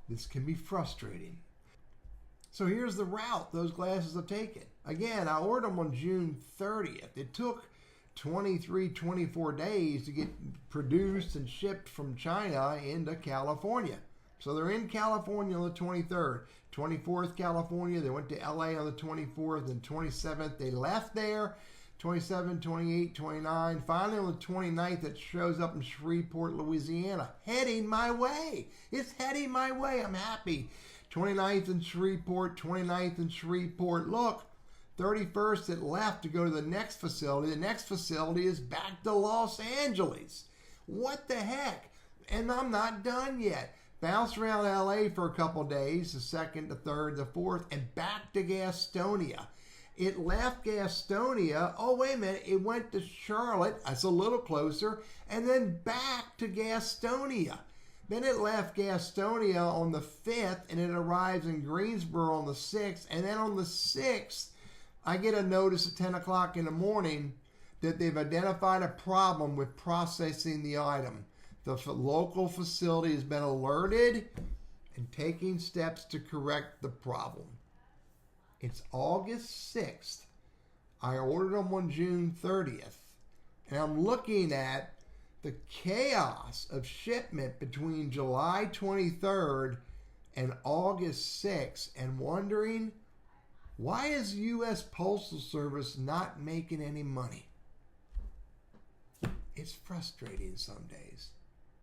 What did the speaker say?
This can be frustrating. So here's the route those glasses have taken. Again, I ordered them on June 30th. It took 23, 24 days to get produced and shipped from China into California. So they're in California on the 23rd. 24th, California. They went to LA on the 24th and 27th. They left there. 27, 28, 29. Finally on the 29th, it shows up in Shreveport, Louisiana. Heading my way. It's heading my way. I'm happy. 29th in Shreveport, 29th in Shreveport. Look, 31st it left to go to the next facility. The next facility is back to Los Angeles. What the heck? And I'm not done yet. Bounced around LA for a couple days, the 2nd, the 3rd, the 4th, and back to Gastonia. It left Gastonia. Oh, wait a minute. It went to Charlotte. That's a little closer. And then back to Gastonia. Then it left Gastonia on the 5th, and it arrives in Greensboro on the 6th. And then on the 6th, I get a notice at 10 o'clock in the morning that they've identified a problem with processing the item. The local facility has been alerted and taking steps to correct the problem. It's August 6th. I ordered them on June 30th. And I'm looking at the chaos of shipment between July 23rd and August 6th and wondering, why is U.S. Postal Service not making any money? It's frustrating some days.